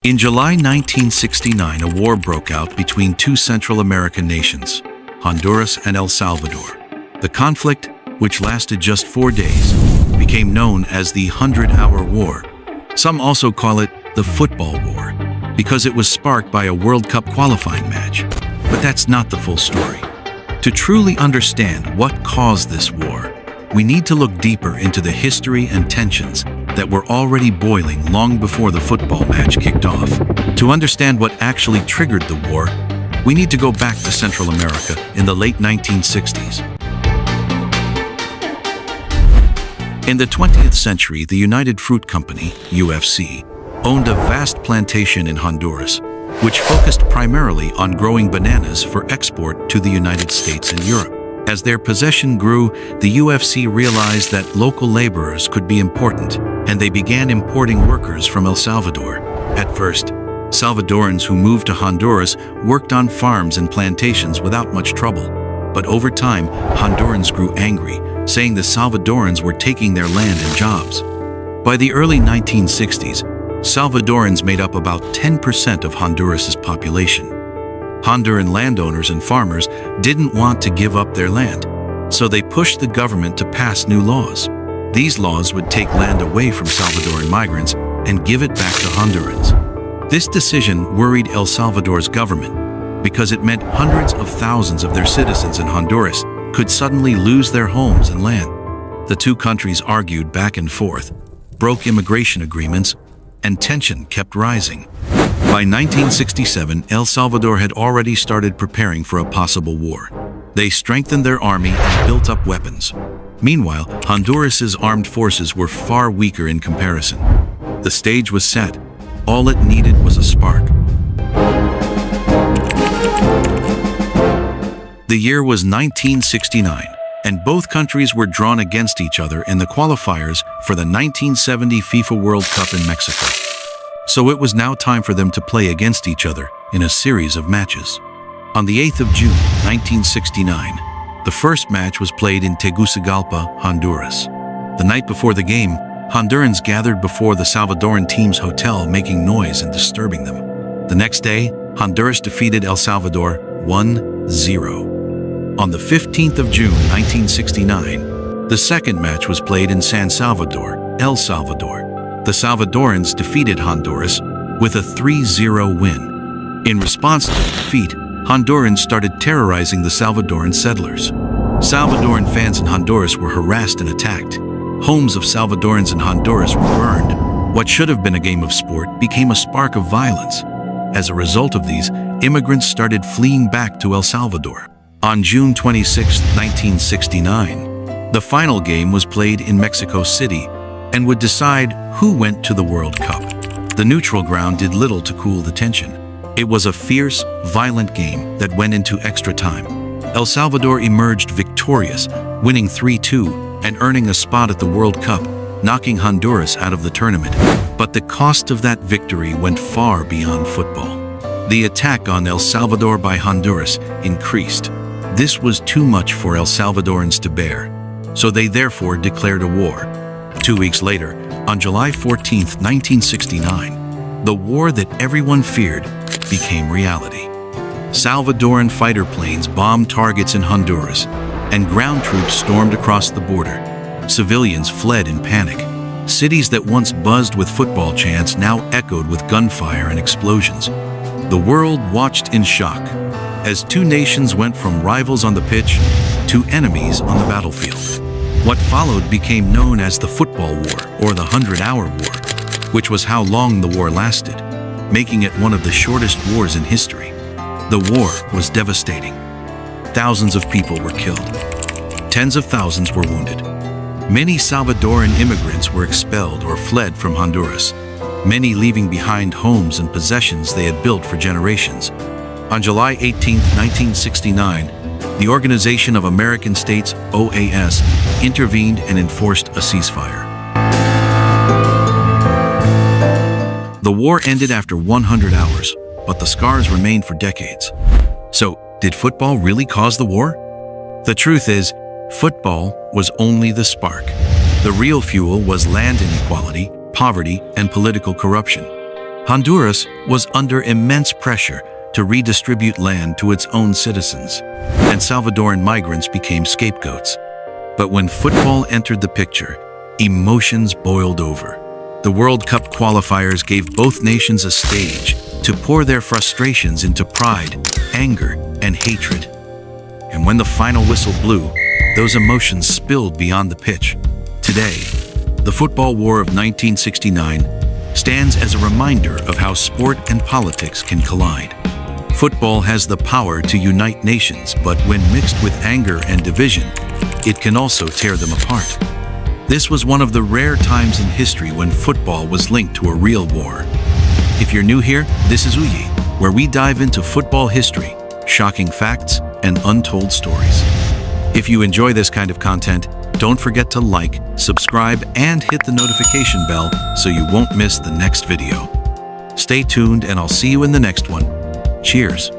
In July 1969, a war broke out between two Central American nations, Honduras and El Salvador. The conflict, which lasted just 4 days, became known as the 100-Hour War. Some also call it the Football War, because it was sparked by a World Cup qualifying match. But that's not the full story. To truly understand what caused this war, we need to look deeper into the history and tensions that were already boiling long before the football match kicked off. To understand what actually triggered the war, we need to go back to Central America in the late 1960s. In the 20th century, the United Fruit Company, UFC, owned a vast plantation in Honduras, which focused primarily on growing bananas for export to the United States and Europe. As their possession grew, the UFC realized that local laborers could be important, and they began importing workers from El Salvador. At first, Salvadorans who moved to Honduras worked on farms and plantations without much trouble. But over time, Hondurans grew angry, saying the Salvadorans were taking their land and jobs. By the early 1960s, Salvadorans made up about 10% of Honduras's population. Honduran landowners and farmers didn't want to give up their land, so they pushed the government to pass new laws. These laws would take land away from Salvadoran migrants and give it back to Hondurans. This decision worried El Salvador's government because it meant hundreds of thousands of their citizens in Honduras could suddenly lose their homes and land. The two countries argued back and forth, broke immigration agreements, and tension kept rising. By 1967, El Salvador had already started preparing for a possible war. They strengthened their army and built up weapons. Meanwhile, Honduras's armed forces were far weaker in comparison. The stage was set. All it needed was a spark. The year was 1969, and both countries were drawn against each other in the qualifiers for the 1970 FIFA World Cup in Mexico. So it was now time for them to play against each other in a series of matches. On the 8th of June, 1969, the first match was played in Tegucigalpa, Honduras. The night before the game, Hondurans gathered before the Salvadoran team's hotel, making noise and disturbing them. The next day, Honduras defeated El Salvador 1-0. On the 15th of June, 1969, the second match was played in San Salvador, El Salvador. The Salvadorans defeated Honduras with a 3-0 win. In response to the defeat, Hondurans started terrorizing the Salvadoran settlers. Salvadoran fans in Honduras were harassed and attacked. Homes of Salvadorans in Honduras were burned. What should have been a game of sport became a spark of violence. As a result of these, immigrants started fleeing back to El Salvador. On June 26, 1969, the final game was played in Mexico City and would decide who went to the World Cup. The neutral ground did little to cool the tension. It was a fierce, violent game that went into extra time. El Salvador emerged victorious, winning 3-2 and earning a spot at the World Cup, knocking Honduras out of the tournament. But the cost of that victory went far beyond football. The attack on El Salvador by Honduras increased. This was too much for El Salvadorans to bear, so they therefore declared a war. 2 weeks later, on July 14, 1969, the war that everyone feared became reality. Salvadoran fighter planes bombed targets in Honduras, and ground troops stormed across the border. Civilians fled in panic. Cities that once buzzed with football chants now echoed with gunfire and explosions. The world watched in shock as two nations went from rivals on the pitch to enemies on the battlefield. What followed became known as the Football War, or the 100-Hour War, which was how long the war lasted, making it one of the shortest wars in history. The war was devastating. Thousands of people were killed. Tens of thousands were wounded. Many Salvadoran immigrants were expelled or fled from Honduras, many leaving behind homes and possessions they had built for generations. On July 18, 1969, the Organization of American States, OAS, intervened and enforced a ceasefire. The war ended after 100 hours, but the scars remained for decades. So, did football really cause the war? The truth is, football was only the spark. The real fuel was land inequality, poverty, and political corruption. Honduras was under immense pressure to redistribute land to its own citizens, and Salvadoran migrants became scapegoats. But when football entered the picture, emotions boiled over. The World Cup qualifiers gave both nations a stage to pour their frustrations into pride, anger, and hatred. And when the final whistle blew, those emotions spilled beyond the pitch. Today, the football war of 1969 stands as a reminder of how sport and politics can collide. Football has the power to unite nations, but when mixed with anger and division, it can also tear them apart. This was one of the rare times in history when football was linked to a real war. If you're new here, this is Uyi, where we dive into football history, shocking facts, and untold stories. If you enjoy this kind of content, don't forget to like, subscribe, and hit the notification bell so you won't miss the next video. Stay tuned, and I'll see you in the next one. Cheers.